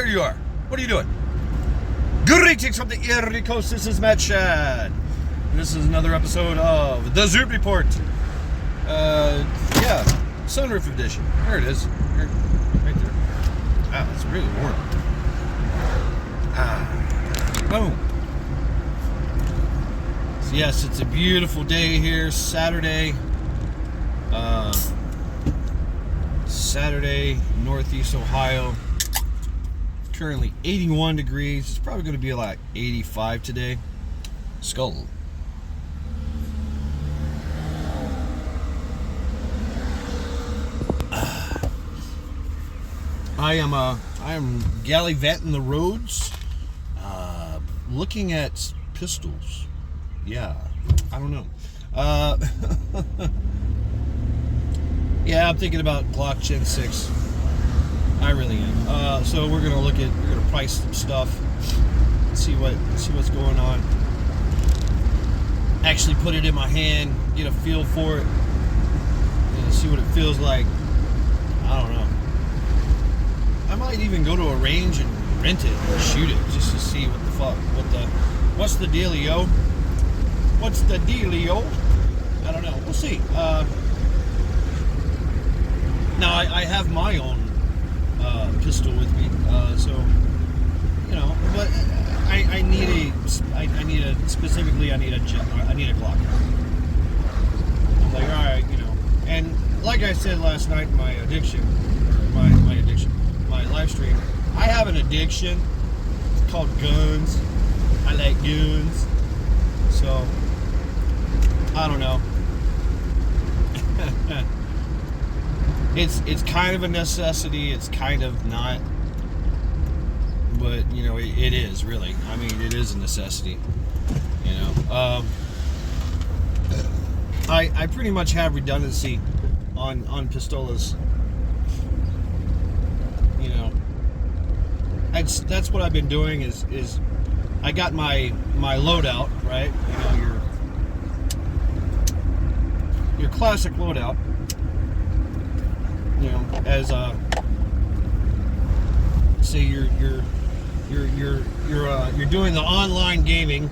you are. What are you doing? Greetings from the Erie Coast. This is Matt Shad. And this is another episode of the Zoot Report. Yeah, sunroof edition. There it is. Right there. Wow, it's really warm. Boom. So yes, it's a beautiful day here. Saturday, Northeast Ohio. It's currently 81 degrees. It's probably going to be like 85 today. Skull. I am gallivanting the roads, looking at pistols. Yeah, I don't know. Yeah, I'm thinking about Glock Gen 6. I really am. So we're gonna price some stuff, see what's going on. Actually put it in my hand, get a feel for it, and see what it feels like. I don't know. I might even go to a range and rent it and shoot it just to see what the fuck, what's the dealio? What's the dealio? I don't know. We'll see. Now I have my own pistol with me, so you know. But I need a Glock. I'm like, all right, you know. And like I said last night, my live stream, I have an addiction. It's called guns. I like guns. So I don't know. It's kind of a necessity. It's kind of not. But you know, it is really. I mean, it is a necessity. You know. I pretty much have redundancy on pistolas. You know, that's what I've been doing is I got my loadout, right? You know, your classic loadout. You know, as say you're doing the online gaming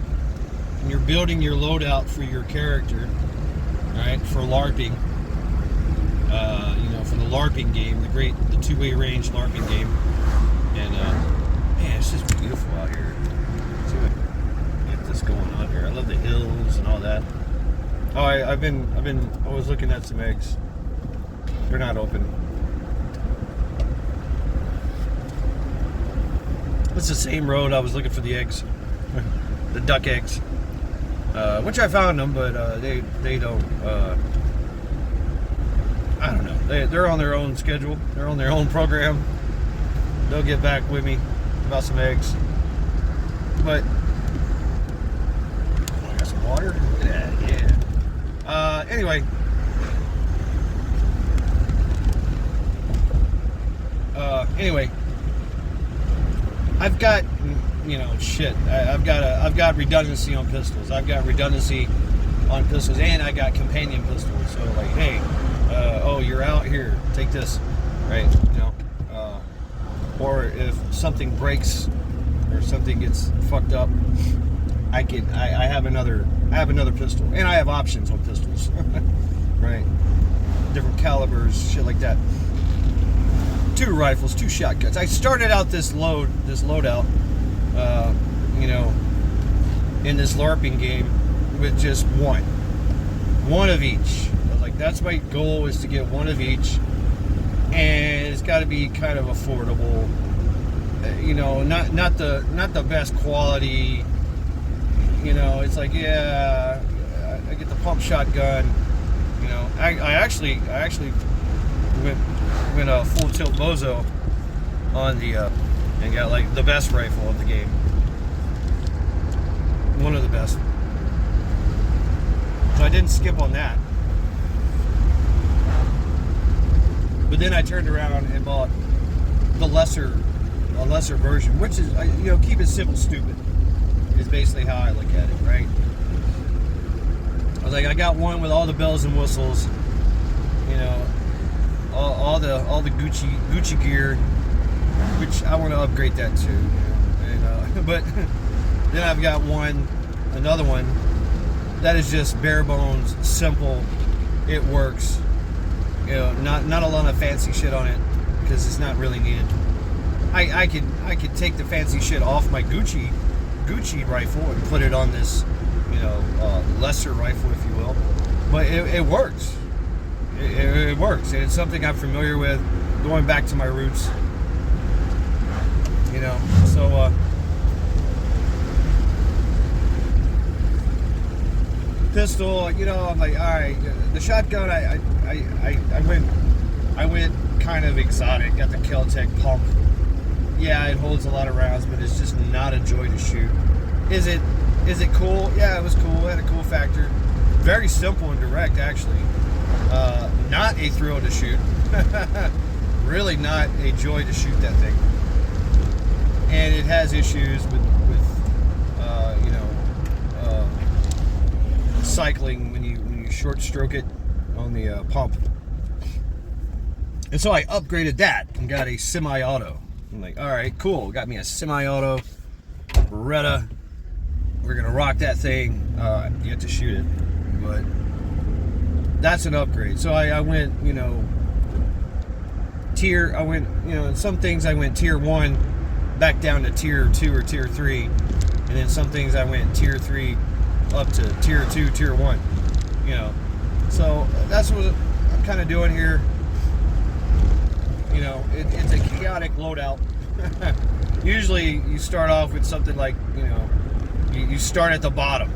and you're building your loadout for your character, right? For LARPing. You know, for the LARPing game, the two-way range LARPing game. And man, it's just beautiful out here. Let's see what get this going on here. I love the hills and all that. Oh, I was looking at some eggs. They're not open. It's the same road I was looking for the eggs, the duck eggs, which I found them, but they don't. I don't know. They're on their own schedule. They're on their own program. They'll get back with me about some eggs. But oh, I got some water. Look at that, yeah. Anyway. Anyway. I've got, you know, shit. I've got redundancy on pistols. I've got redundancy on pistols, and I got companion pistols. So like, hey. Oh, you're out here, take this, right? You know, or if something breaks or something gets fucked up, I have another pistol, and I have options on pistols, right? Different calibers, shit like that. 2 rifles, 2 shotguns. I started out this loadout, you know, in this LARPing game with just one of each. That's my goal, is to get one of each, and it's got to be kind of affordable. You know, not the best quality. You know, it's like, yeah, I get the pump shotgun. You know, I actually went a full tilt bozo on the and got like the best rifle of the game, one of the best. So I didn't skip on that. But then I turned around and bought a lesser version, which is, you know, keep it simple, stupid, is basically how I look at it, right? I was like, I got one with all the bells and whistles, you know, all the Gucci gear, which I want to upgrade that too. And, but then I've got another one that is just bare bones, simple. It works. Not a lot of fancy shit on it because it's not really needed. I could take the fancy shit off my Gucci rifle and put it on this, lesser rifle, if you will. But it works. It works, and it's something I'm familiar with, going back to my roots. So pistol. I'm like, all right. The shotgun, I went kind of exotic. Got the Kel-Tec pump. Yeah, it holds a lot of rounds, but it's just not a joy to shoot. Is it cool? Yeah, it was cool. It had a cool factor. Very simple and direct, actually. Not a thrill to shoot. Really not a joy to shoot that thing. And it has issues with cycling when you short stroke it on the pump. And so I upgraded that and got a semi-auto. I'm like, all right, cool. Got me a semi-auto Beretta. We're gonna rock that thing. Yet to shoot it, but that's an upgrade. So I went, some things I went tier 1 back down to tier 2 or tier 3, and then some things I went tier 3 up to tier 2, tier 1. So that's what I'm kind of doing here. It's a chaotic loadout. Usually you start off with something like, you start at the bottom,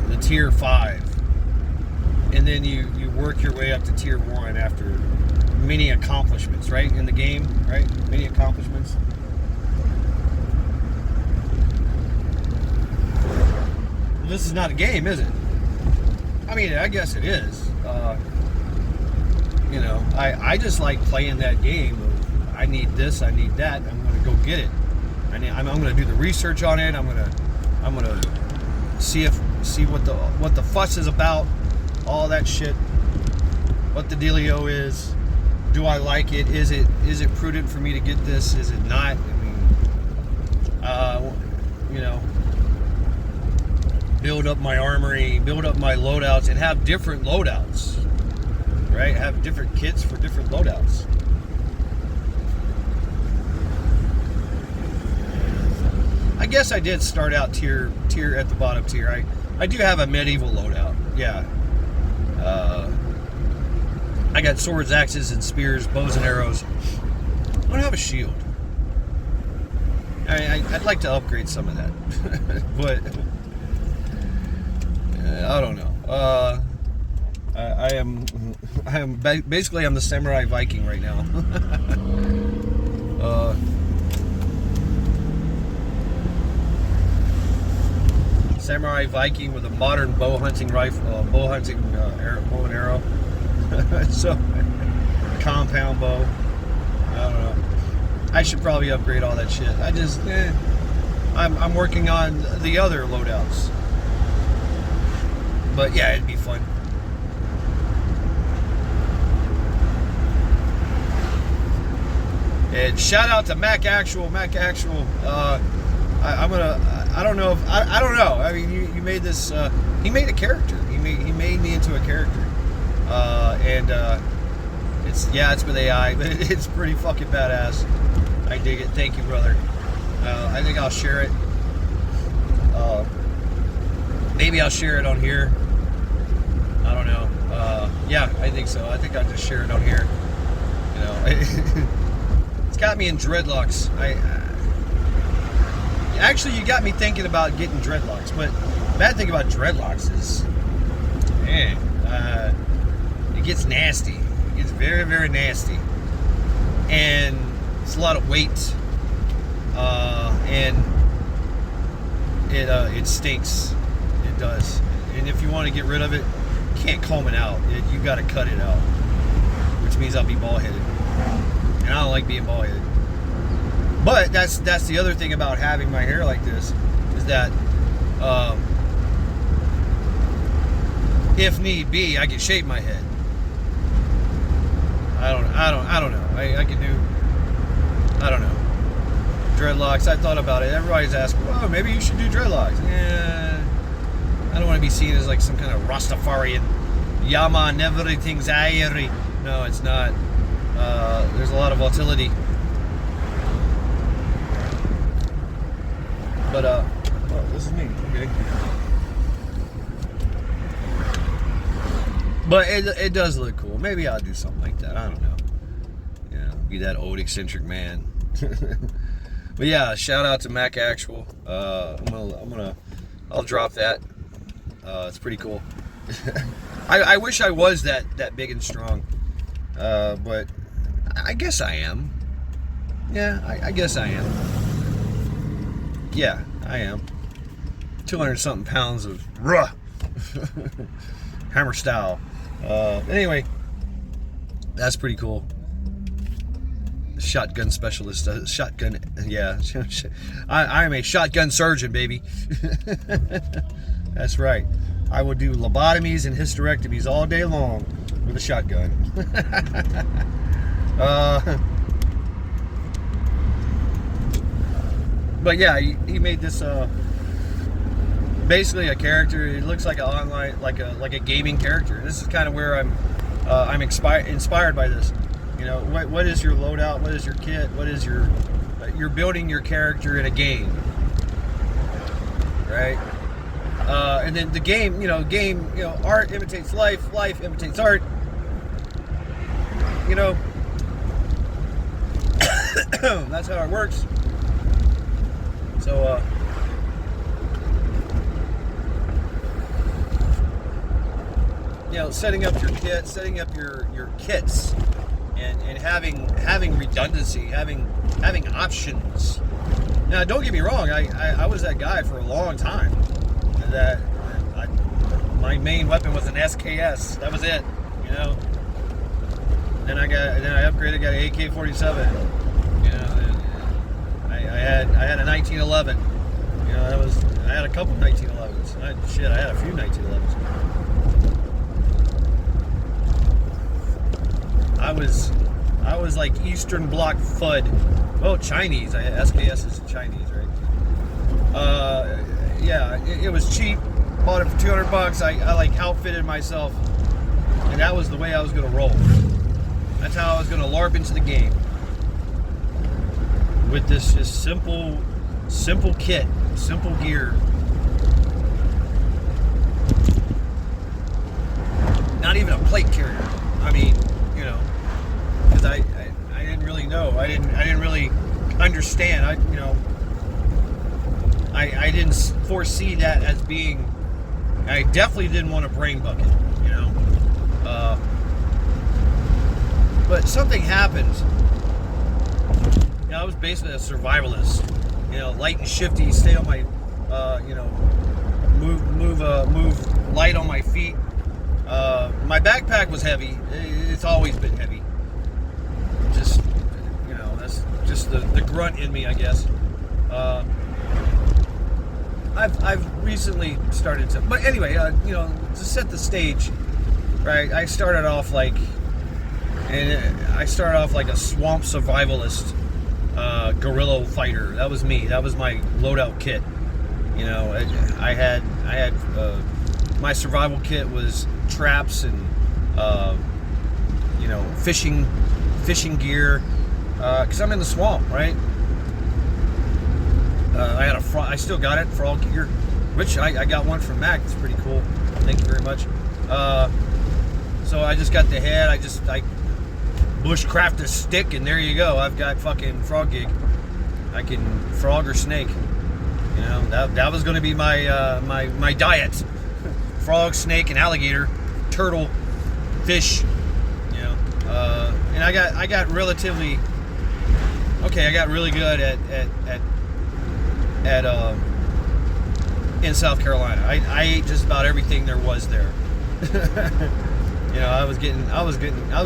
the tier 5, and then you work your way up to tier 1 after many accomplishments, right? In the game, right? Many accomplishments. Well, this is not a game, is it? I mean, I guess it is. I just like playing that game of, I need this, I need that, I'm going to go get it. I'm going to do the research on it. I'm going to see what the fuss is about, all that shit, what the dealio is. Do I like it? Is it prudent for me to get this? Is it not? Build up my armory, build up my loadouts, and have different loadouts, right? Have different kits for different loadouts. I guess I did start out tier at the bottom tier. I do have a medieval loadout. Yeah. I got swords, axes, and spears, bows and arrows. I don't have a shield. I'd like to upgrade some of that, but I don't know. I am basically I'm the samurai Viking right now. Samurai Viking with a modern bow hunting rifle, bow and arrow. So compound bow. I don't know. I should probably upgrade all that shit. I'm working on the other loadouts. But yeah, it'd be fun. And shout out to Mac Actual. I don't know. I mean, you made this. He made a character. He made me into a character. It's with AI, but it's pretty fucking badass. I dig it. Thank you, brother. I think I'll share it. Maybe I'll share it on here. I don't know. Yeah, I think so. I think I'll just share it on here. It's got me in dreadlocks. Actually, you got me thinking about getting dreadlocks. But the bad thing about dreadlocks is, man, it gets nasty. It gets very, very nasty, and it's a lot of weight, and it stinks. It does. And if you want to get rid of it, you can't comb it out. You got to cut it out, which means I'll be bald-headed, and I don't like being bald-headed. But that's the other thing about having my hair like this, is that if need be, I can shave my head. I don't know. I can do. I don't know. Dreadlocks, I thought about it. Everybody's asking, oh, maybe you should do dreadlocks. Yeah, I don't want to be seen as like some kind of Rastafarian. Yaman, everything's airy. No, it's not. There's a lot of volatility. But, oh, this is me. Okay. But it does look cool. Maybe I'll do something like that. I don't know. Yeah, be that old eccentric man. But yeah, shout out to Mac Actual. I'll drop that. It's pretty cool. I wish I was that big and strong. But I guess I am. Yeah, I guess I am. Yeah, I am. 200 something pounds of raw hammer style. Anyway, that's pretty cool. Shotgun specialist, shotgun, yeah. I am a shotgun surgeon, baby. That's right. I will do lobotomies and hysterectomies all day long with a shotgun. But yeah, he made this basically a character. It looks like an online, like a gaming character. This is kind of where I'm inspired by this. You know, what is your loadout? What is your kit? What is your... You're building your character in a game, right? And then the game, art imitates life, life imitates art. You know, that's how it works. So, setting up your kit, setting up your kits, and having redundancy, having options. Now, don't get me wrong. I was that guy for a long time. My main weapon was an SKS. That was it. You know. Then I upgraded, got an AK-47. You know, I had a 1911. You know, I had a couple 1911s. I had a few 1911s. I was like Eastern Bloc FUD. Well, Chinese. SKS is Chinese, right? Yeah, it was cheap. Bought it for $200. I like outfitted myself, and that was the way I was gonna roll. That's how I was gonna LARP into the game. With this just simple kit, simple gear. Not even a plate carrier. I mean, because I didn't really know. I didn't really understand. I didn't foresee that as being. I definitely didn't want a brain bucket. But something happened. I was basically a survivalist. Light and shifty, stay on my, move light on my feet. My backpack was heavy. It's always been heavy. Just, that's just the grunt in me, I guess. I've recently started to, but anyway, to set the stage, right? I started off like a swamp survivalist, guerrilla fighter. That was me. That was my loadout kit. I had my survival kit was traps and fishing gear, because I'm in the swamp, right? I still got it, frog gear, which I got one from Mac. It's pretty cool. Thank you very much. So I just got the head. I bushcraft a stick, and there you go. I've got fucking frog gig. I can frog or snake. That was going to be my diet: frog, snake, and alligator, turtle, fish. And I got relatively okay. I got really good at in South Carolina. I ate just about everything there was there. I was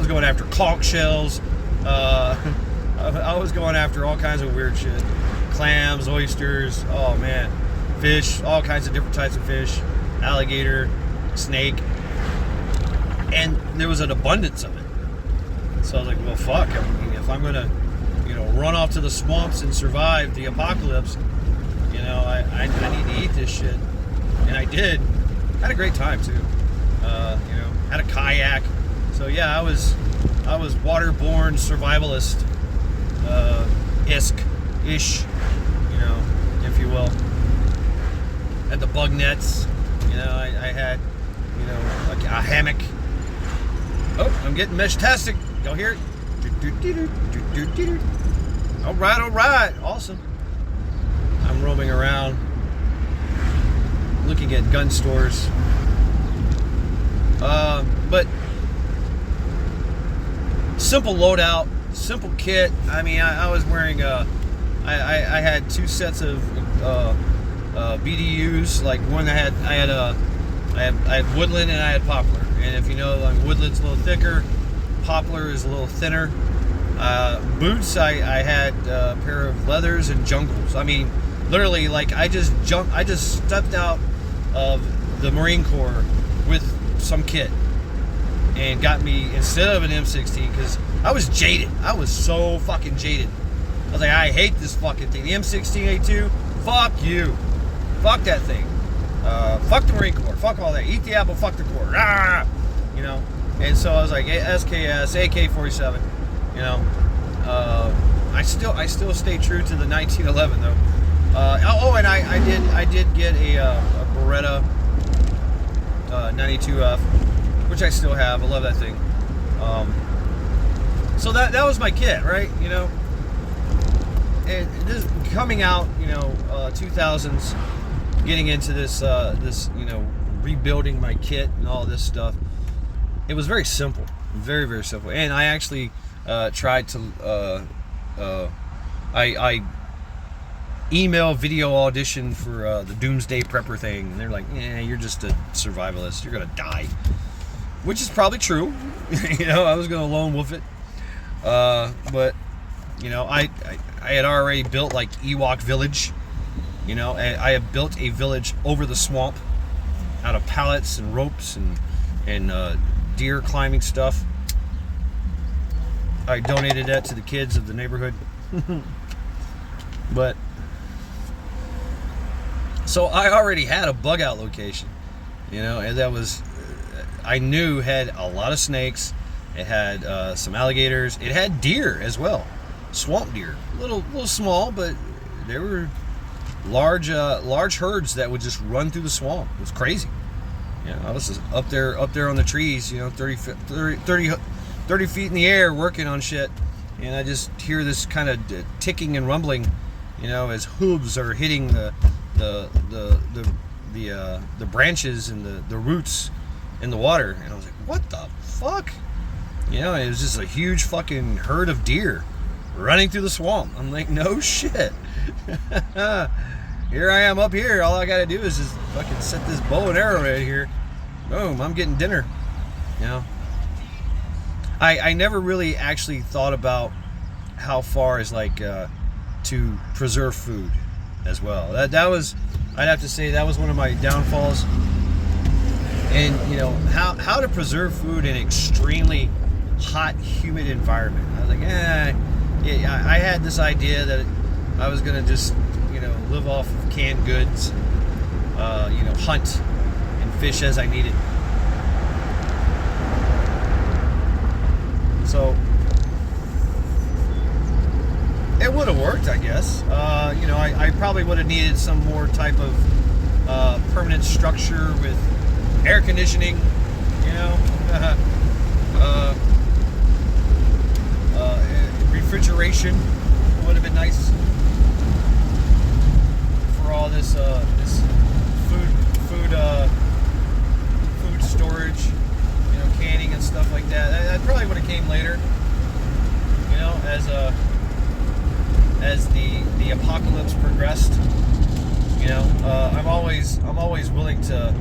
going after conch shells. I was going after all kinds of weird shit. Clams, oysters, oh man, fish, all kinds of different types of fish, alligator, snake, and there was an abundance of it. So I was like, well, fuck. I mean, if I'm gonna, run off to the swamps and survive the apocalypse. I need to eat this shit, and I did. Had a great time too. Had a kayak. So yeah, I was waterborne survivalist, ish, if you will. Had the bug nets. I had, a hammock. Oh, I'm getting mesh-tastic. Y'all hear it? All right, awesome. I'm roaming around, looking at gun stores. But simple loadout, simple kit. I mean, I was wearing I had 2 sets of BDUs. Like one I had woodland and I had poplar. And if you know, woodland's a little thicker, poplar is a little thinner. Boots, I had a pair of leathers and jungles. I mean, literally, like I just stepped out of the Marine Corps with some kit and got me, instead of an M16, because I was jaded. I was so fucking jaded. I was like, I hate this fucking thing. The M16A2, fuck you. Fuck that thing. Fuck the Marine Corps. Fuck all that. Eat the apple, fuck the Corps. Ah! And so I was like, SKS, AK-47, I still stay true to the 1911 though. And I did get a Beretta 92F, which I still have. I love that thing. So that was my kit, right? And this coming out, 2000s, getting into this rebuilding my kit and all this stuff. It was very simple, very, very simple. And I actually tried to I email video audition for the Doomsday Prepper thing, and they're like, "Yeah, you're just a survivalist. You're gonna die," which is probably true. I was gonna lone wolf it, but I had already built like Ewok Village. I had built a village over the swamp out of pallets and ropes and deer climbing stuff. I donated that to the kids of the neighborhood. But so I already had a bug out location, and that was, I knew, had a lot of snakes. It had some alligators. It had deer as well, swamp deer, little small, but they were large herds that would just run through the swamp. It was crazy. I was just up there on the trees, 30 feet in the air working on shit, and I just hear this kind of ticking and rumbling, as hooves are hitting the branches and the roots in the water. And I was like, what the fuck? It was just a huge fucking herd of deer running through the swamp. I'm like, no shit. Here I am up here. All I gotta do is just fucking set this bow and arrow right here. Boom, I'm getting dinner. I never really actually thought about how far is like to preserve food as well. That was, I'd have to say, that was one of my downfalls. And how to preserve food in extremely hot, humid environment. I was like, I had this idea that I was gonna just live off of canned goods, hunt and fish as I needed. So it would have worked, I guess. I probably would have needed some more type of permanent structure with air conditioning, refrigeration would have been nice for all this food storage, canning and stuff like that. That probably would have came later, as the apocalypse progressed. I'm always willing to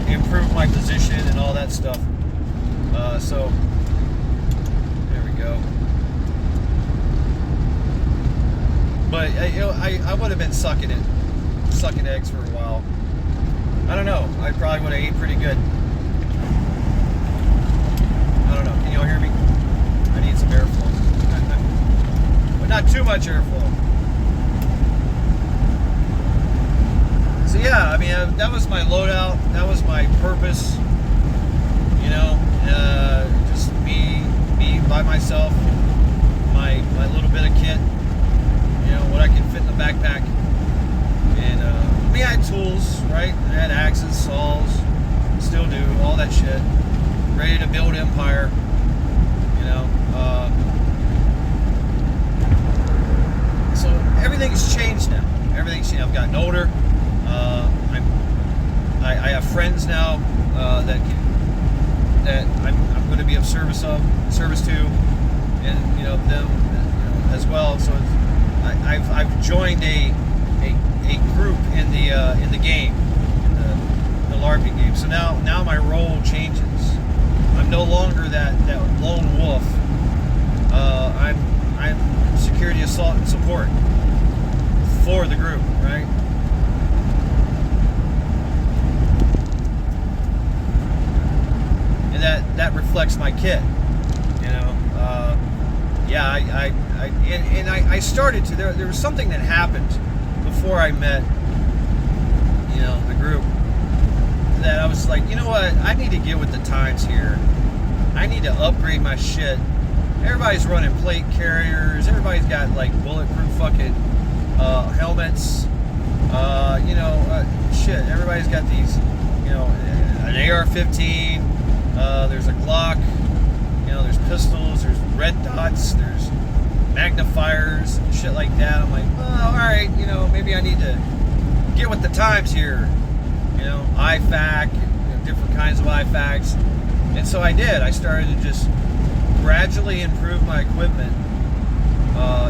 improve my position and all that stuff. So there we go. But I would have been sucking eggs for a while. I don't know. I probably would have ate pretty good. I don't know. Can y'all hear me? I need some airflow. much airflow. So yeah, I mean, that was my loadout. That was my purpose. You know, just me by myself, my little bit of kit. You know, what I can fit in the backpack. And I mean, I had tools, right? I had axes, saws, still do, all that shit. Ready to build empire. You know, so everything's changed now. Everything's changed. I've gotten older. I have friends now that I'm going to be of service to, and you know them, you know, as well. So I've joined a group in the game, in the LARPing game. So now my role changes. I'm no longer that lone wolf. I'm security, assault, and support for the group, right? And that reflects my kit, you know. Yeah, I started to. There was something that happened before I met, you know, the group, that I was like, you know what, I need to get with the times here. I need to upgrade my shit. Everybody's running plate carriers. Everybody's got like bulletproof fucking helmets. You know, shit. Everybody's got these, you know, an AR-15. There's a Glock. You know, there's pistols. There's red dots. There's magnifiers and shit like that. I'm like, well, all right. You know, maybe I need to get with the times here. You know, IFAC, you know, different kinds of IFACs. And so I did. I started to just gradually improve my equipment.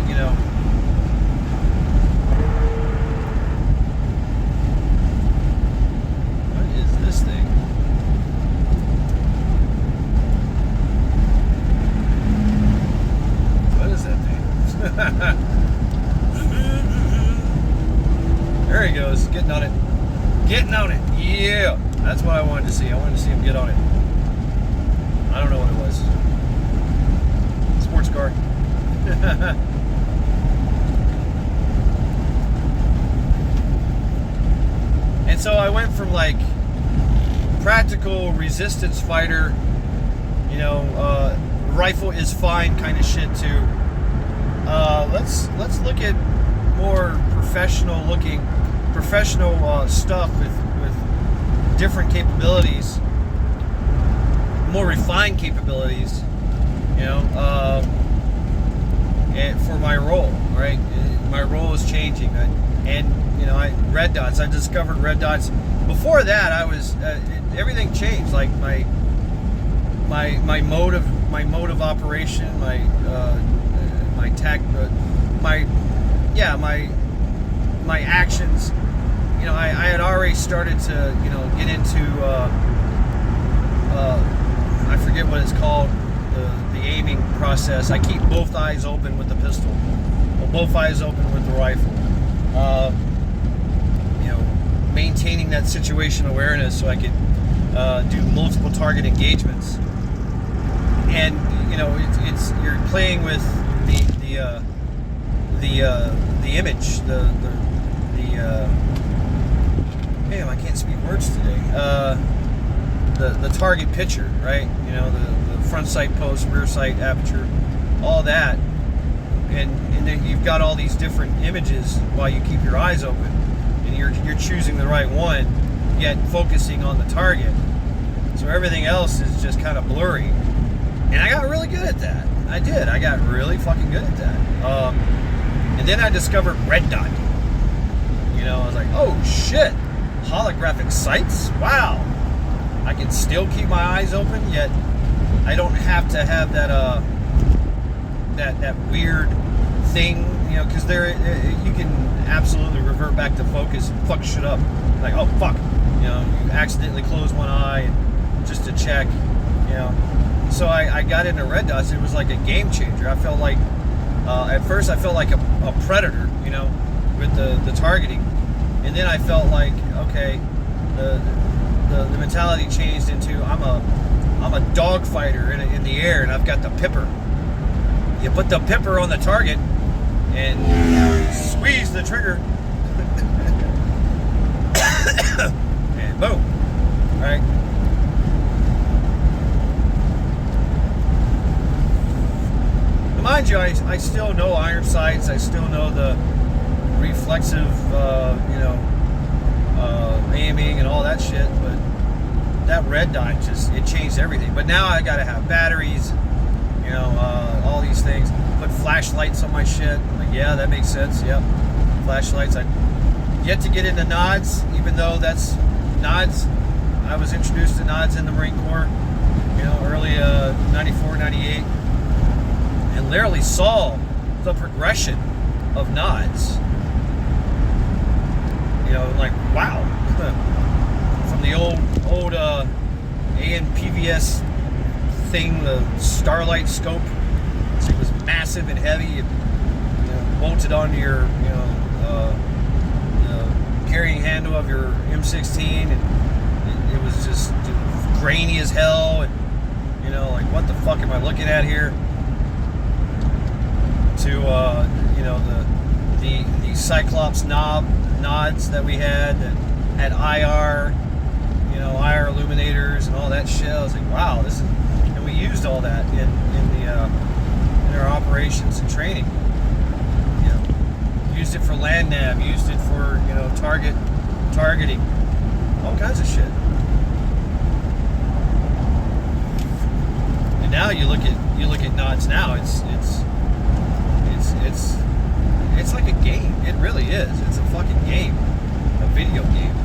You know, what is this thing? What is that thing? There he goes, getting on it. Getting on it. Yeah, that's what I wanted to see. I wanted to see him get on it. I don't know what it was. Sports car. And so I went from like practical resistance fighter, you know, rifle is fine kind of shit to let's look at more professional stuff with different capabilities, more refined capabilities, you know, and for my role, right? My role is changing, and you know, red dots. I discovered red dots. Before that, I was everything changed. Like my mode of operation, my actions. You know, I had already started to, you know, get into I forget what it's called, the aiming process. I keep both eyes open with the pistol, or both eyes open with the rifle. You know, maintaining that situation awareness so I could do multiple target engagements. And you know, it's you're playing with the image, damn, I can't speak words today. The target picture, right? You know, the front sight post, rear sight aperture, all that, and then you've got all these different images while you keep your eyes open, and you're choosing the right one, yet focusing on the target. So everything else is just kind of blurry, and I got really good at that. I did. I got really fucking good at that. And then I discovered red dot. You know, I was like, oh shit, holographic sights? Wow. I can still keep my eyes open, yet I don't have to have that that weird thing, you know, because you can absolutely revert back to focus and fuck shit up. Like, oh fuck, you know, you accidentally close one eye just to check, you know. So I got into red dots. It was like a game changer. I felt like at first I felt like a predator, you know, with the targeting, and then I felt like, okay, the mentality changed into I'm a dog fighter in the air, and I've got the pipper. You put the pipper on the target, and squeeze the trigger, and boom, right? Now, mind you, I still know iron sights. I still know the reflexive, aiming and all that shit, but that red dot it changed everything. But now I gotta have batteries, all these things. Put flashlights on my shit. I'm like, yeah, that makes sense. Yep, flashlights. I yet to get into nods, even though that's nods. I was introduced to nods in the Marine Corps, early 94, 98, and literally saw the progression of nods. Like, wow. From the old ANPVS thing, the Starlight scope. It was massive and heavy. It bolted onto your, carrying handle of your M16, and it was just grainy as hell. And like, what the fuck am I looking at here? To the Cyclops nods that we had that had IR, IR illuminators and all that shit. I was like, wow, this is, and we used all that in our operations and training. Used it for land nav, used it for targeting, all kinds of shit. And now you look at nods now. It's like a game. It really is. It's a fucking game, a video game.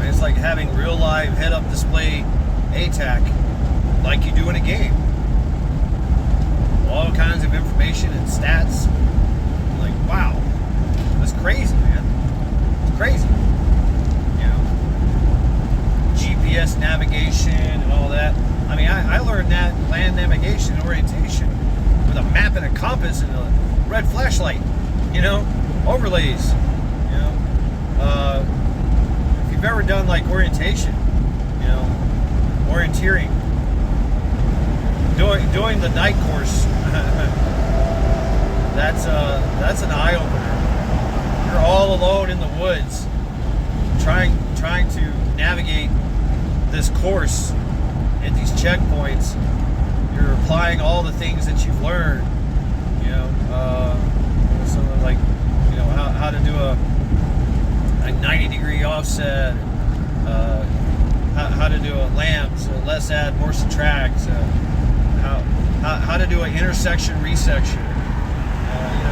It's like having real live head-up display ATAC, like you do in a game. All kinds of information and stats. Like, wow, that's crazy, man. It's crazy. GPS navigation and all that. I mean, I learned that land navigation and orientation with a map and a compass and a red flashlight, overlays, if you've ever done like orientation, orienteering, doing the night course, that's an eye-opener. You're all alone in the woods trying to navigate this course at these checkpoints. You're applying all the things that you've learned, something like, how to do a 90-degree offset, how to do a lamp, so less add, more subtract, how to do an intersection resection,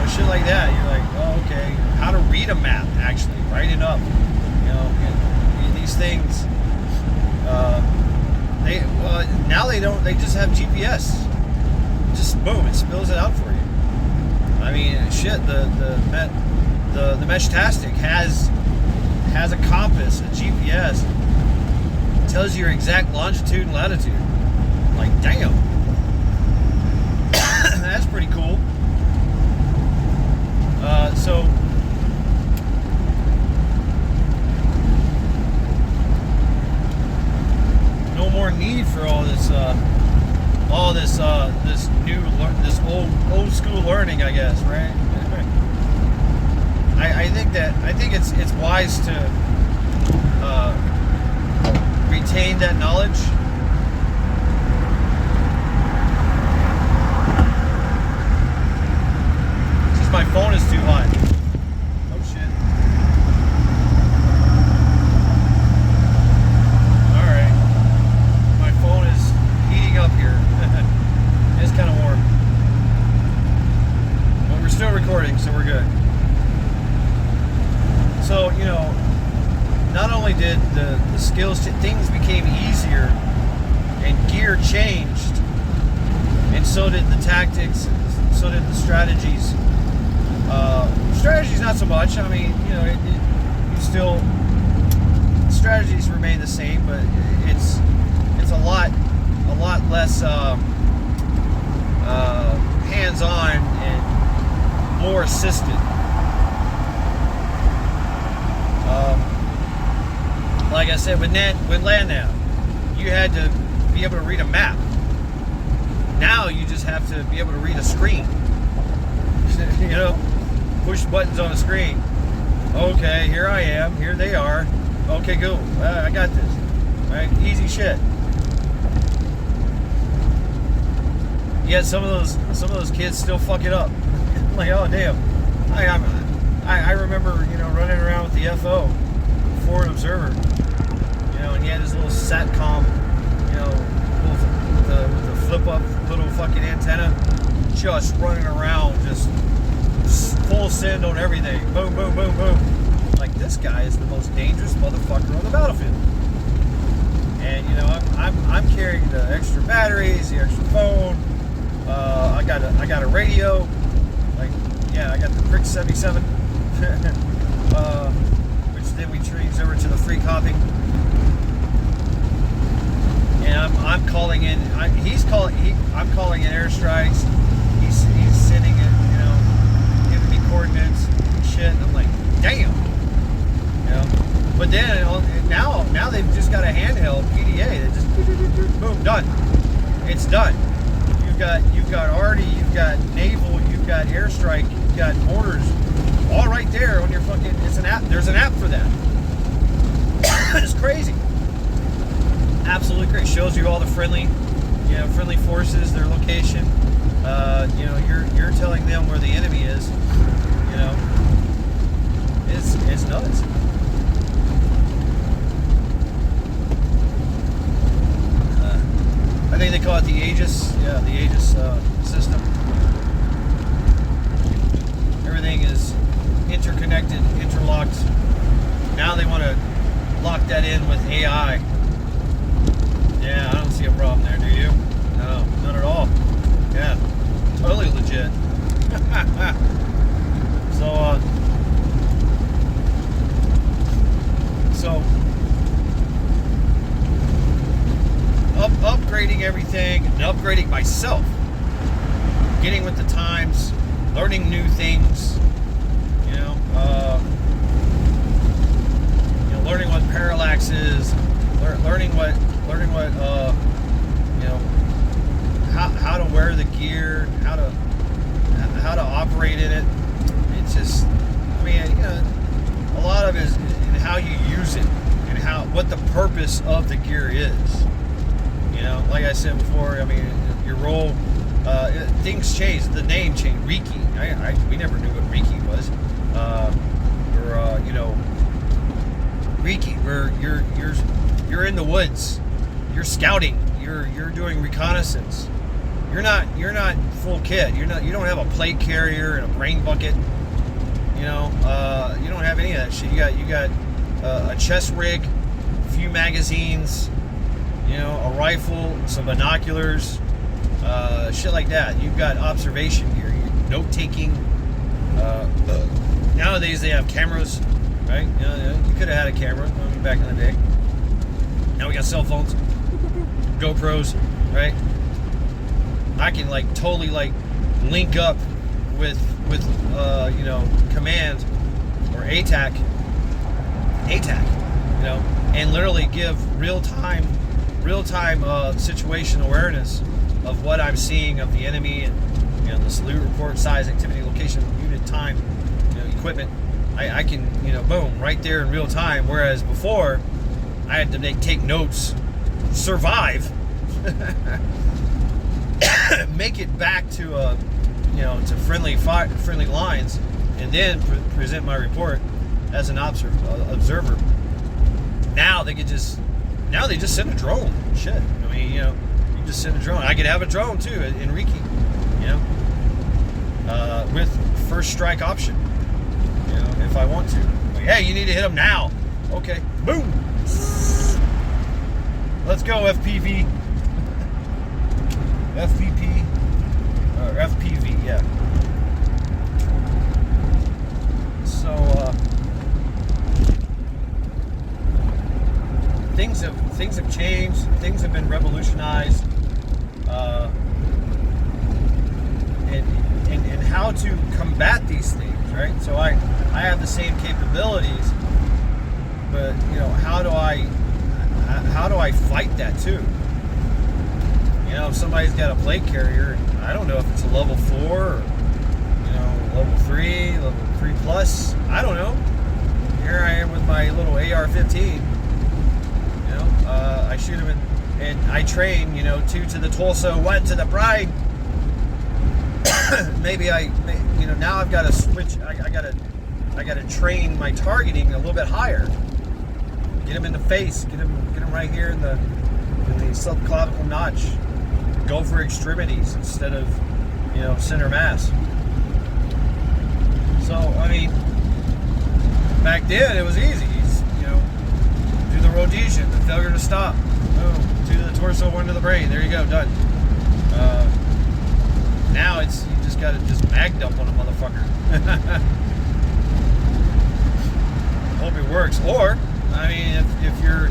shit like that. You're like, oh, okay, how to read a map, actually, write it up, and these things. Now they don't. They just have GPS. Just boom, it spills it out for you. I mean, shit. The Meshtastic has a compass, a GPS. It tells you your exact longitude and latitude. Like, damn, that's pretty cool. So. No more need for all this old school learning, I guess, right? I think it's wise to retain that knowledge. Just my phone is too hot. Oh shit. Up here. It's kind of warm, but we're still recording, so we're good. So not only did the skills, things became easier and gear changed, and so did the tactics, and so did the strategies. Strategies not so much. I mean, you still, strategies remain the same, but it's a lot less hands-on and more assisted. like I said, with land nav, you had to be able to read a map. Now you just have to be able to read a screen. You know, push buttons on a screen. Okay, here I am. Here they are. Okay, go. I got this. Right, easy shit. Yet some of those kids still fuck it up. Like, oh damn. I remember, you know, running around with the FO, Forward Observer, you know, and he had his little SATCOM, you know, with the flip up little fucking antenna, just running around, just full send on everything. Boom, boom, boom, boom. Like, this guy is the most dangerous motherfucker on the battlefield. And you know, I'm carrying the extra batteries, the extra phone. I got a radio. Like, yeah, I got the Prick 77, which then we change over to the free copy. And I'm calling in. I'm calling in airstrikes. He's sending it. You know, giving me coordinates and shit. And I'm like, damn. You know. But then now they've just got a handheld PDA that just boom, done. It's done. You've got Arty, you've got naval, you've got airstrike, you've got mortars, all right there on your fucking. It's an app. There's an app for that. It's crazy. Absolutely crazy. Shows you all the friendly forces, their location. You know, you're telling them where the enemy is. You know, it's nuts. I think they call it the Aegis. Yeah, the Aegis system. Everything is interconnected, interlocked. Now they want to lock that in with AI. Yeah, I don't see a problem there, do you? No, not at all. Yeah, totally legit. So upgrading everything and upgrading myself, getting with the times, learning new things, you know, learning what parallax is, learning what you know, how to wear the gear, how to operate in it. It's just, I mean, you know, a lot of it is in how you use it and what the purpose of the gear is. You know, like I said before, I mean, your role, things change. The name changed. Reiki. We never knew what Reiki was. You know, Reiki, where you're in the woods, you're scouting, you're doing reconnaissance. You're not full kit. You don't have a plate carrier and a brain bucket. You know, you don't have any of that shit. You got a chest rig, a few magazines. You know, a rifle, some binoculars, shit like that. You've got observation gear, note taking. Nowadays they have cameras, right? You could have had a camera back in the day. Now we got cell phones, GoPros, right? I can like totally like link up with you know, command or ATAC, you know, and literally give real time situation awareness of what I'm seeing of the enemy, and you know, the salute report, size, activity, location, unit, time, you know, equipment. I can, you know, boom, right there in real time. Whereas before, I had to take notes, survive, make it back to you know, to friendly lines, and then present my report as an observer. Now they just send a drone. Shit. I mean, you know, you just send a drone. I could have a drone too in Reiki, you know, with first strike option, you know, if I want to. Like, hey, you need to hit them now. Okay. Boom. Let's go, FPV. FPP. Or FPV, yeah. So, things have changed. Things have been revolutionized, and how to combat these things, right? So I have the same capabilities, But how do I fight that too? If somebody's got a plate carrier, I don't know if it's a level 4 or level 3, level 3 plus. I don't know. Here I am with my little AR-15. I shoot them and I train. 2 to the torso, 1 to the brain. Maybe now I've got to switch. I got to train my targeting a little bit higher. Get him in the face. Get him right here in the subclavicle notch. Go for extremities instead of center mass. So back then it was easy. Do the Rhodesian, the failure to stop. Boom. 2 to the torso, 1 to the brain. There you go. Done. Now you just got to mag dump on a motherfucker. Hope it works. Or if you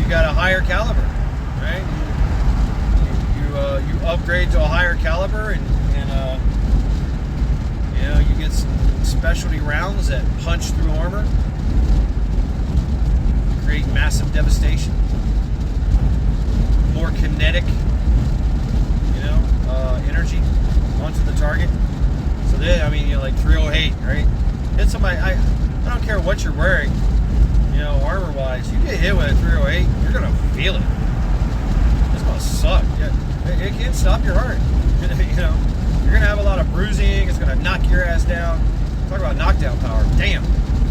got a higher caliber, right? You upgrade to a higher caliber and you get some specialty rounds that punch through armor, create massive devastation, more kinetic energy onto the target. So then like 308, right? Hit somebody. I don't care what you're wearing, armor wise. You get hit with a 308, you're gonna feel it. It's gonna suck. Yeah, it can't stop your heart. You're gonna have a lot of bruising. It's gonna knock your ass down. Talk about knockdown power. Damn.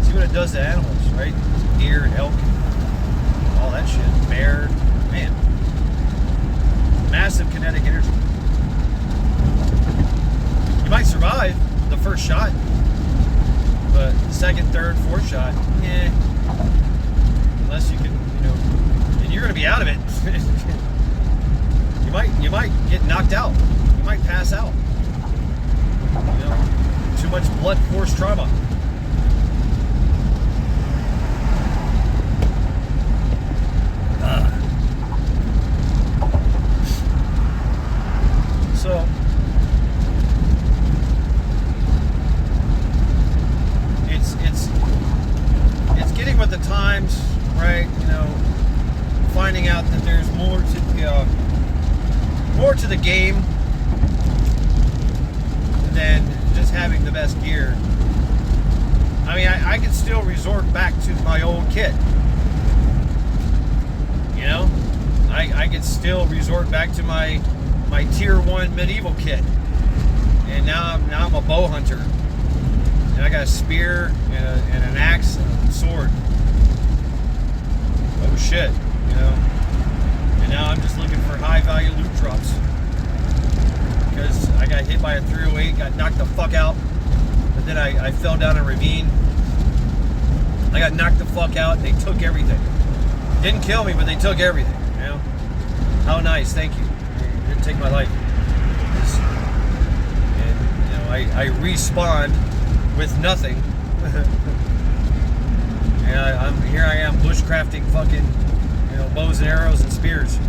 See what it does to animals, right? Deer and elk, all that shit. Bear, man. Massive kinetic energy. You might survive the first shot, but second, third, fourth shot, unless you can, and you're gonna be out of it. You might get knocked out. You might pass out. Too much blood force trauma. So it's getting with the times, right? Finding out that there's more to the game than just having the best gear. I can still resort back to my old kit. I could still resort back to my tier 1 medieval kit. And now I'm a bow hunter. And I got a spear and an axe and a sword. Oh shit, And now I'm just looking for high value loot drops. Because I got hit by a 308, got knocked the fuck out. But then I fell down a ravine. I got knocked the fuck out and they took everything. Didn't kill me, but they took everything. How nice, thank you. You didn't take my life. And I respawned with nothing. And here I am bushcrafting fucking bows and arrows and spears.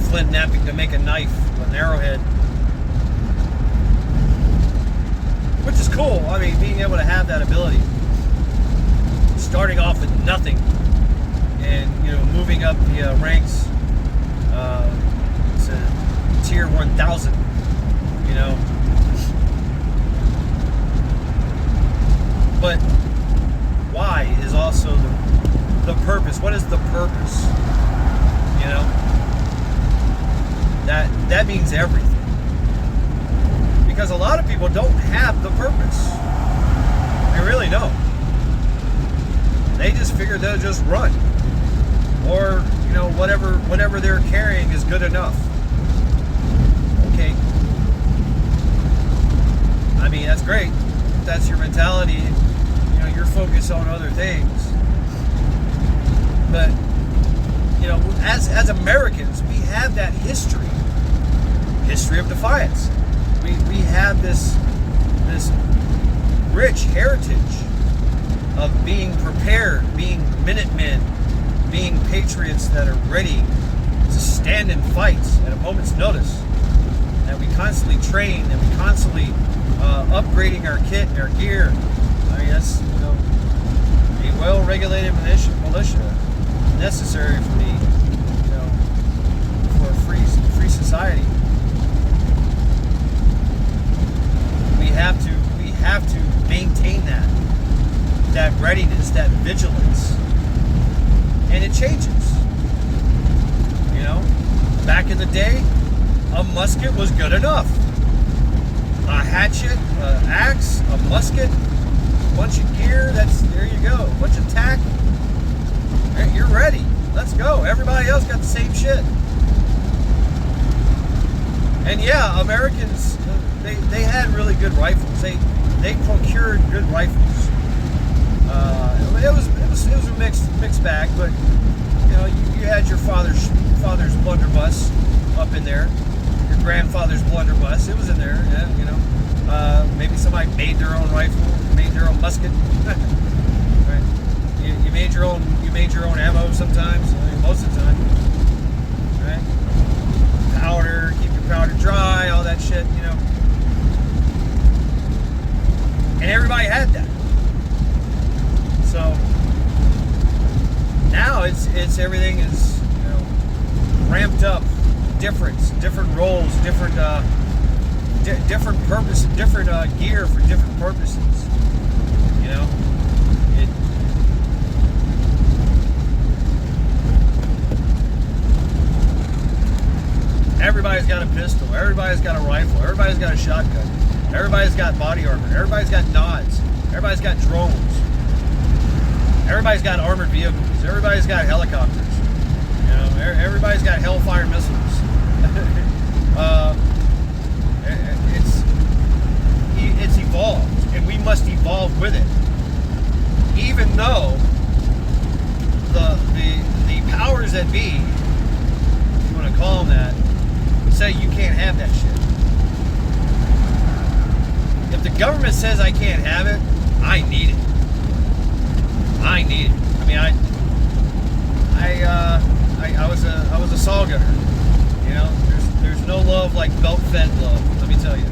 Flint knapping to make a knife, an arrowhead. Which is cool. Being able to have that ability. Starting off with nothing and, moving up the ranks to tier 1000, But why is also the purpose. What is the purpose? That means everything. Because a lot of people don't have the purpose. They really don't. They just figure they'll just run. Or, whatever they're carrying is good enough. Okay. That's great. If that's your mentality, you're focused on other things. But, as Americans, we have that history of defiance. We have this rich heritage of being prepared, being Minutemen, being patriots that are ready to stand and fight at a moment's notice. That we constantly train, and we constantly upgrading our kit and our gear. That's regulated militia necessary for the, for a free society. We have to maintain that readiness, that vigilance, and it changes. Back in the day, a musket was good enough. A hatchet, an axe, a musket, a bunch of gear, there you go. A bunch of tack. You're ready. Let's go. Everybody else got the same shit. And yeah, Americans, they had really good rifles. They procured good rifles. It was a mixed bag, but you had your father's blunderbuss up in there, your grandfather's blunderbuss. It was in there. Yeah, maybe somebody made their own rifle, made their own musket. Right? You made your own ammo sometimes. Most of the time. Right? Powder, keep your powder dry, all that shit. And everybody had that. So now it's everything is ramped up, different roles, different purpose, different gear for different purposes. Everybody's got a pistol. Everybody's got a rifle. Everybody's got a shotgun. Everybody's got body armor. Everybody's got nods. Everybody's got drones. Everybody's got armored vehicles. Everybody's got helicopters. Everybody's got Hellfire missiles. It's evolved, and we must evolve with it. Even though the powers that be, if you want to call them that, say you can't have that shit. If the government says I can't have it, I need it. I need it. I mean, I was a saw gunner. There's no love like belt-fed love. Let me tell you,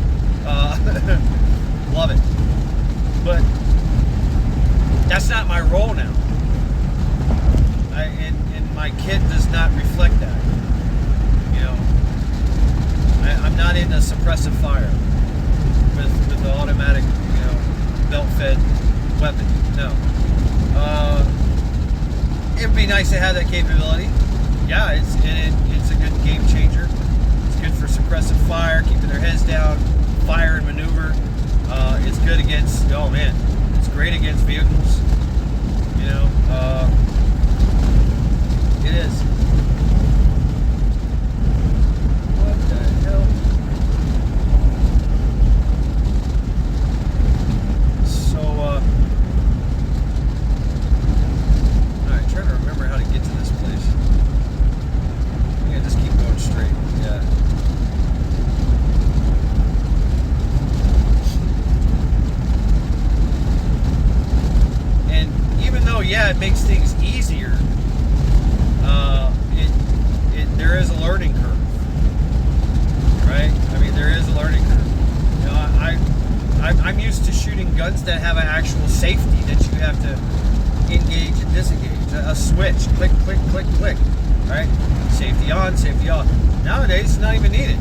love it. But that's not my role now. And my kit does not reflect that. I'm not in a suppressive fire with the automatic, belt-fed weapon. No. It'd be nice to have that capability. Yeah, it's a good game changer. It's good for suppressive fire, keeping their heads down, fire and maneuver. It's good against. Oh man, it's great against vehicles. It is. What the hell? So, alright, trying to remember how to get to this place. Yeah, just keep going straight. Yeah. And even though, yeah, it makes things easier, there is a learning curve, right? I mean, there is a learning curve. I'm used to shooting guns that have an actual safety that you have to engage and disengage. A switch, click, click, click, click, right? Safety on, safety off. Nowadays, it's not even needed.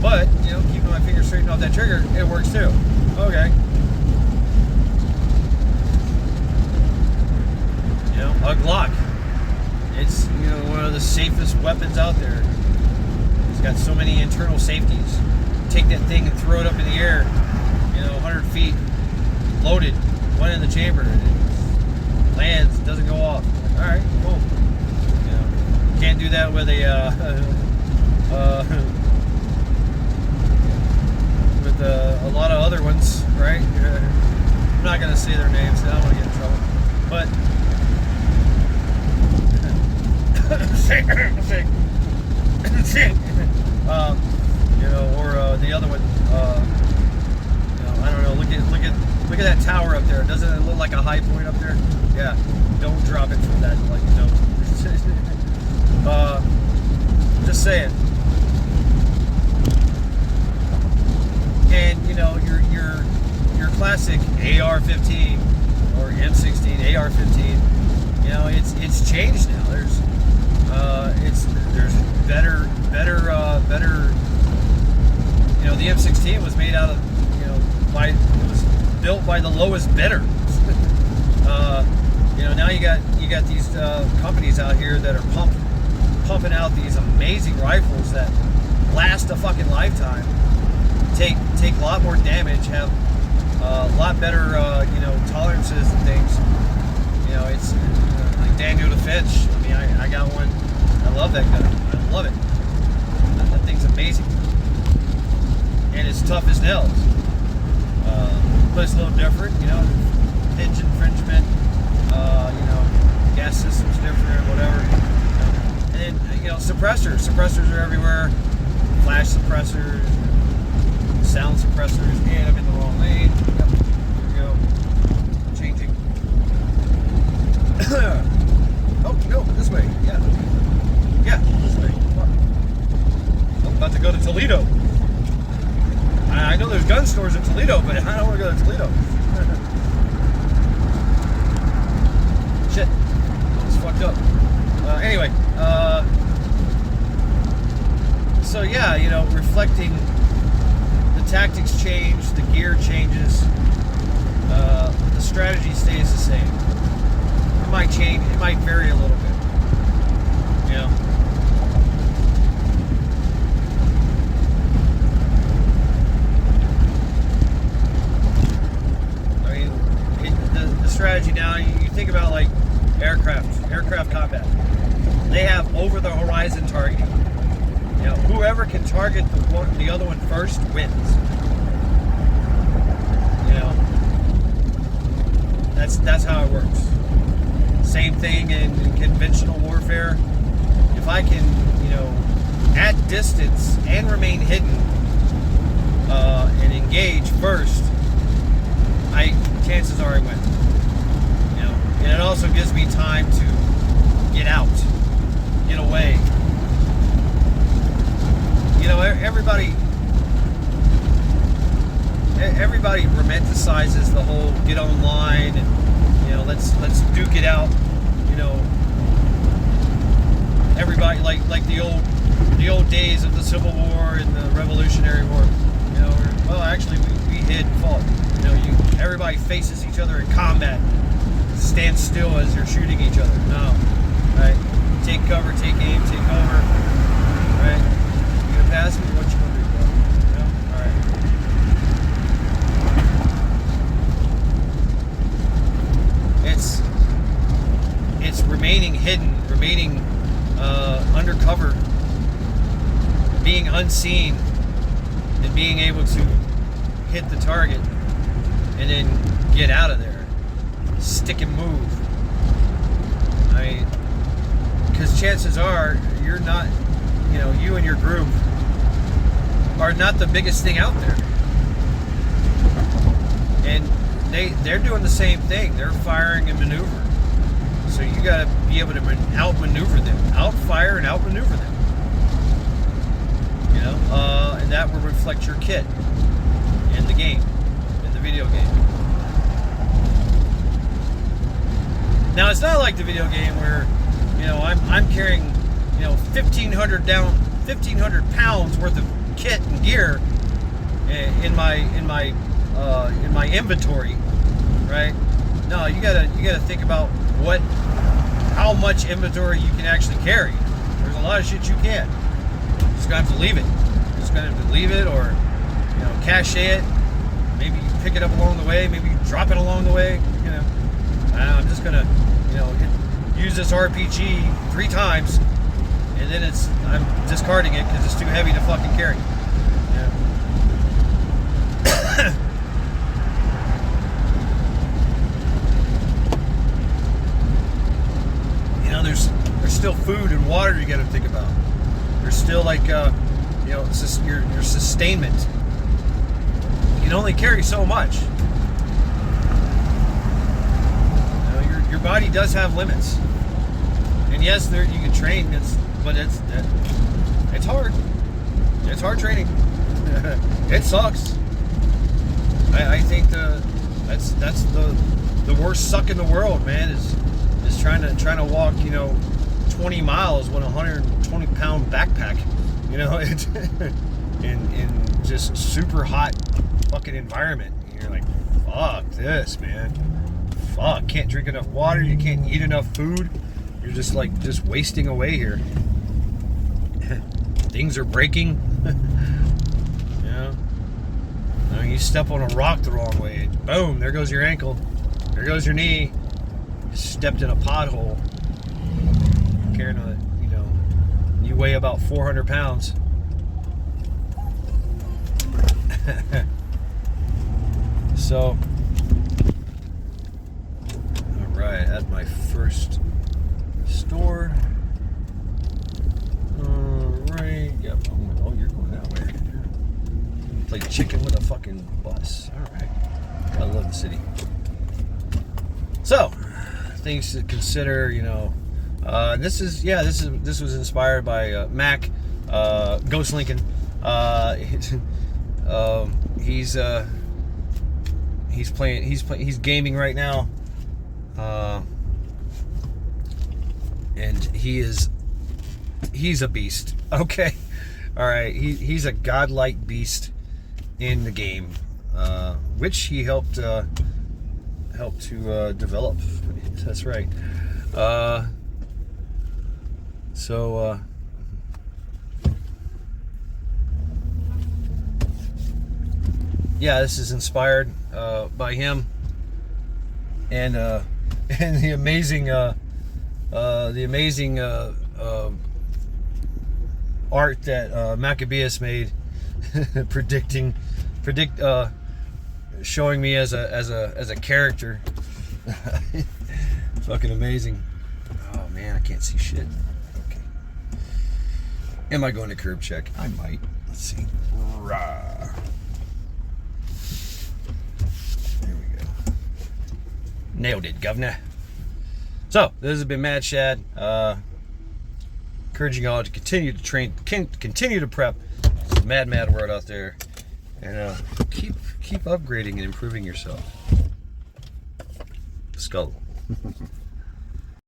But, keeping my finger straight off that trigger, it works too. Okay. A Glock. It's, one of the safest weapons out there. It's got so many internal safeties. Take that thing and throw it up in the air, 100 feet, loaded, one in the chamber, and it lands, doesn't go off. All right, cool. Can't do that with a lot of other ones, right? I'm not gonna say their names. I don't want to get in trouble, but. Or the other one, I don't know. Look at that tower up there. Doesn't it look like a high point up there? Yeah. Don't drop it from that. Just saying. And your classic AR-15 or M16, AR-15. it's changed now. There's better. You know, the M16 was made out of, you know, it was built by the lowest bidder. You know, now you got these companies out here that are pumping out these amazing rifles that last a fucking lifetime, take a lot more damage, have a lot better you know, tolerances and things. You know, it's like Daniel Defense. I mean, I got one. I love that gun. I love it. That thing's amazing, and it's tough as nails. But it's a little different, you know. Hinge infringement, you know, gas system's different, whatever. And then, you know, suppressors are everywhere. Flash suppressors, sound suppressors. And I'm in the wrong lane. Yep, here we go. Changing. Oh no, this way. Yeah, this way. I'm about to go to Toledo. I know there's gun stores in Toledo, but I don't want to go to Toledo. Shit. It's fucked up. Anyway, so yeah, you know, reflecting, the tactics change, the gear changes, the strategy stays the same. It might change, it might vary a little bit. You know? Strategy now, you think about like aircraft combat. They have over the horizon targeting. You know, whoever can target the other one first wins. You know, that's how it works. Same thing in conventional warfare. If I can, you know, at distance and remain hidden and engage first, chances are I win. And it also gives me time to get out, get away. You know, everybody romanticizes the whole get online and, you know, let's duke it out. You know, everybody like the old days of the Civil War and the Revolutionary War. You know, well, actually we hid and fought. You know, everybody faces each other in combat. Stand still as you're shooting each other. No. Right? Take cover, take aim, take over. Right? You gonna pass me? What you gonna do? Alright. It's remaining hidden, remaining undercover, being unseen, and being able to hit the target and then get out of there. Stick and move. I mean, because chances are you're not, you know, you and your group are not the biggest thing out there, and they're doing the same thing. They're firing and maneuvering, so you got to be able to outmaneuver them, outfire and outmaneuver them. You know, and that will reflect your kit in the game, in the video game. Now, it's not like the video game where, you know, I'm carrying, you know, 1,500 pounds worth of kit and gear in my inventory, right? No, you gotta think about how much inventory you can actually carry. There's a lot of shit you can't. You're just gonna have to leave it. You're just gonna have to leave it, or, you know, cache it. Maybe you pick it up along the way. Maybe you drop it along the way. You know, I'm just gonna, you know, use this RPG 3 times, and then I'm discarding it because it's too heavy to fucking carry. Yeah. You know, there's still food and water you got to think about. There's still, like, you know, it's just your sustainment. You can only carry so much. Your body does have limits, and yes, you can train. But it's hard. It's hard training. It sucks. I think that's the worst suck in the world, man. Is It's trying to walk, 20 miles with a 120-pound backpack. It's in just super hot fucking environment. And you're like, fuck this, man. Fuck, can't drink enough water. You can't eat enough food. You're just wasting away here. Things are breaking. You step on a rock the wrong way, boom, there goes your ankle, there goes your knee. You stepped in a pothole. Carrying you weigh about 400 pounds. So, all right, at my first store. All right, yep. Oh, you're going that way. Play chicken with a fucking bus. All right, I love the city. So, things to consider. This was inspired by Mac, Ghost Lincoln. He's gaming right now, and he's a beast. Okay, all right, he's a godlike beast in the game, which he helped to develop. That's right. Yeah, this is inspired by him, and the amazing art that Maccabeus made, showing me as a character. Fucking amazing. Oh man, I can't see shit. Okay. Am I going to curb check? I might. Let's see. Rah. There we go. Nailed it, governor. So, this has been Mad Shad. Encouraging y'all to continue to train, continue to prep. It's a mad world out there. And keep upgrading and improving yourself. Skull.